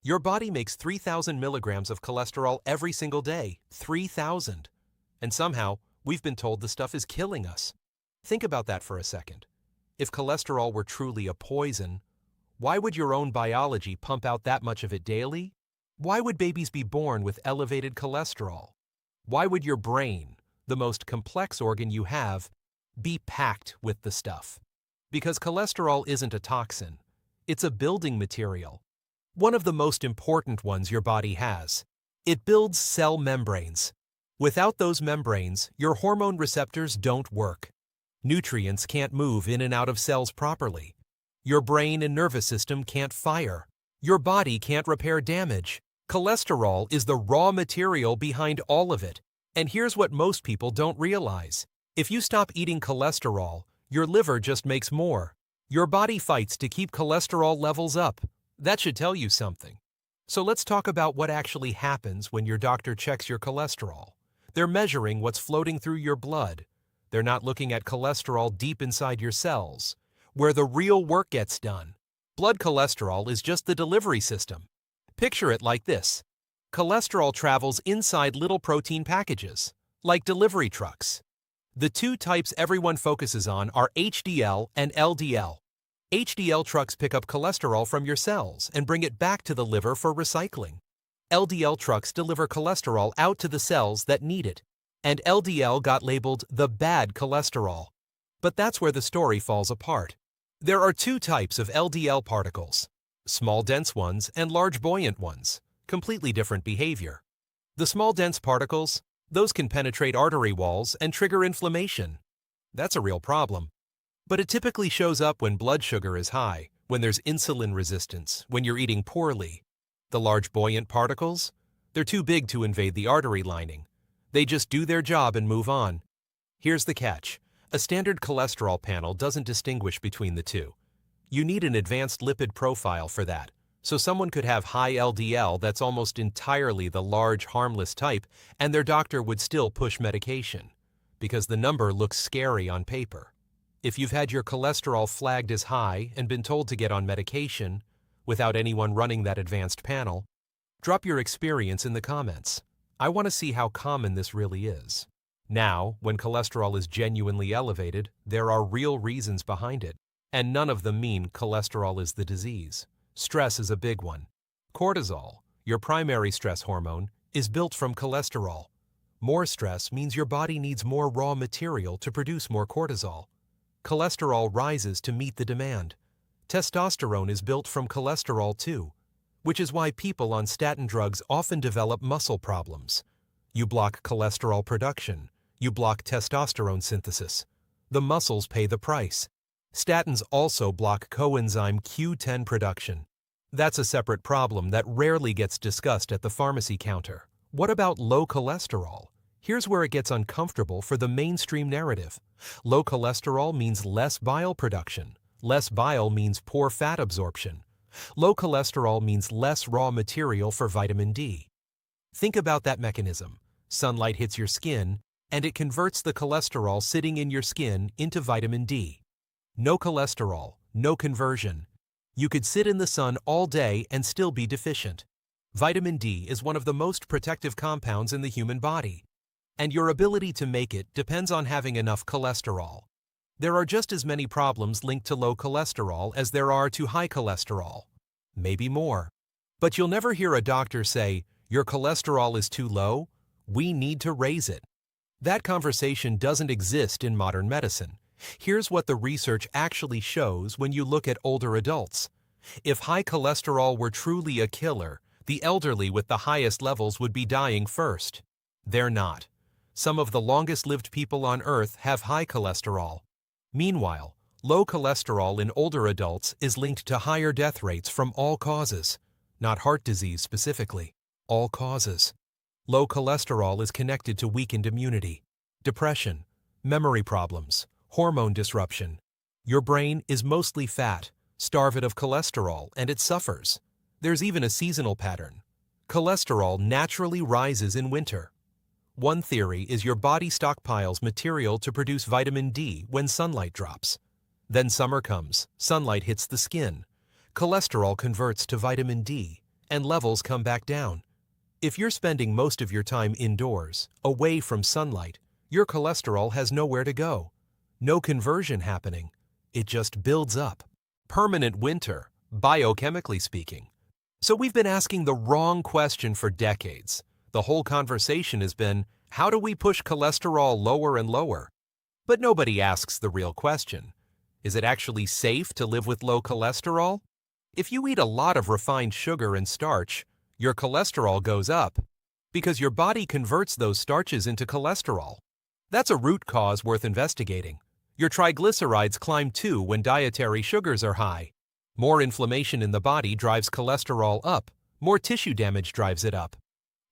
Your body makes 3,000 milligrams of cholesterol every single day. 3,000. And somehow, we've been told the stuff is killing us. Think about that for a second. If cholesterol were truly a poison, why would your own biology pump out that much of it daily? Why would babies be born with elevated cholesterol? Why would your brain, the most complex organ you have, be packed with the stuff? Because cholesterol isn't a toxin. It's a building material. One of the most important ones your body has. It builds cell membranes. Without those membranes, your hormone receptors don't work. Nutrients can't move in and out of cells properly. Your brain and nervous system can't fire. Your body can't repair damage. Cholesterol is the raw material behind all of it. And here's what most people don't realize. If you stop eating cholesterol, your liver just makes more. Your body fights to keep cholesterol levels up. That should tell you something. So let's talk about what actually happens when your doctor checks your cholesterol. They're measuring what's floating through your blood. They're not looking at cholesterol deep inside your cells, where the real work gets done. Blood cholesterol is just the delivery system. Picture it like this. Cholesterol travels inside little protein packages, like delivery trucks. The two types everyone focuses on are HDL and LDL. HDL trucks pick up cholesterol from your cells and bring it back to the liver for recycling. LDL trucks deliver cholesterol out to the cells that need it, and LDL got labeled the bad cholesterol. But that's where the story falls apart. There are two types of LDL particles, small dense ones and large buoyant ones, completely different behavior. The small dense particles, those can penetrate artery walls and trigger inflammation. That's a real problem. But it typically shows up when blood sugar is high, when there's insulin resistance, when you're eating poorly. The large buoyant particles? They're too big to invade the artery lining. They just do their job and move on. Here's the catch. A standard cholesterol panel doesn't distinguish between the two. You need an advanced lipid profile for that. So someone could have high LDL that's almost entirely the large, harmless type, and their doctor would still push medication, because the number looks scary on paper. If you've had your cholesterol flagged as high and been told to get on medication, without anyone running that advanced panel, drop your experience in the comments. I want to see how common this really is. Now, when cholesterol is genuinely elevated, there are real reasons behind it, and none of them mean cholesterol is the disease. Stress is a big one. Cortisol, your primary stress hormone, is built from cholesterol. More stress means your body needs more raw material to produce more cortisol. Cholesterol rises to meet the demand. Testosterone is built from cholesterol too, which is why people on statin drugs often develop muscle problems. You block cholesterol production. You block testosterone synthesis. The muscles pay the price. Statins also block coenzyme Q10 production. That's a separate problem that rarely gets discussed at the pharmacy counter. What about low cholesterol? Here's where it gets uncomfortable for the mainstream narrative. Low cholesterol means less bile production. Less bile means poor fat absorption. Low cholesterol means less raw material for vitamin D. Think about that mechanism. Sunlight hits your skin, and it converts the cholesterol sitting in your skin into vitamin D. No cholesterol, no conversion. You could sit in the sun all day and still be deficient. Vitamin D is one of the most protective compounds in the human body, and your ability to make it depends on having enough cholesterol. There are just as many problems linked to low cholesterol as there are to high cholesterol. Maybe more. But you'll never hear a doctor say, "Your cholesterol is too low. We need to raise it." That conversation doesn't exist in modern medicine. Here's what the research actually shows when you look at older adults. If high cholesterol were truly a killer, the elderly with the highest levels would be dying first. They're not. Some of the longest-lived people on Earth have high cholesterol. Meanwhile, low cholesterol in older adults is linked to higher death rates from all causes, not heart disease specifically, all causes. Low cholesterol is connected to weakened immunity, depression, memory problems, hormone disruption. Your brain is mostly fat, starve it of cholesterol, and it suffers. There's even a seasonal pattern. Cholesterol naturally rises in winter. One theory is your body stockpiles material to produce vitamin D when sunlight drops. Then summer comes, sunlight hits the skin. Cholesterol converts to vitamin D, and levels come back down. If you're spending most of your time indoors, away from sunlight, your cholesterol has nowhere to go. No conversion happening. It just builds up. Permanent winter, biochemically speaking. So we've been asking the wrong question for decades. The whole conversation has been, how do we push cholesterol lower and lower? But nobody asks the real question. Is it actually safe to live with low cholesterol? If you eat a lot of refined sugar and starch, your cholesterol goes up because your body converts those starches into cholesterol. That's a root cause worth investigating. Your triglycerides climb too when dietary sugars are high. More inflammation in the body drives cholesterol up. More tissue damage drives it up.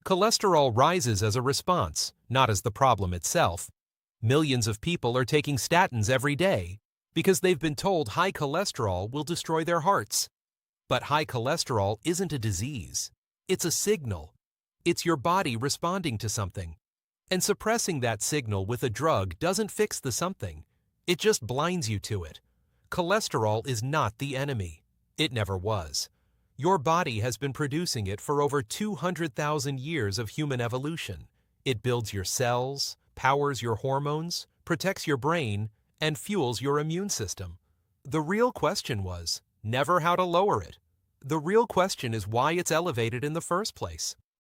Cholesterol rises as a response, not as the problem itself. Millions of people are taking statins every day because they've been told high cholesterol will destroy their hearts. But high cholesterol isn't a disease. It's a signal. It's your body responding to something. And suppressing that signal with a drug doesn't fix the something. It just blinds you to it. Cholesterol is not the enemy. It never was. Your body has been producing it for over 200,000 years of human evolution. It builds your cells, powers your hormones, protects your brain, and fuels your immune system. The real question was never how to lower it. The real question is why it's elevated in the first place.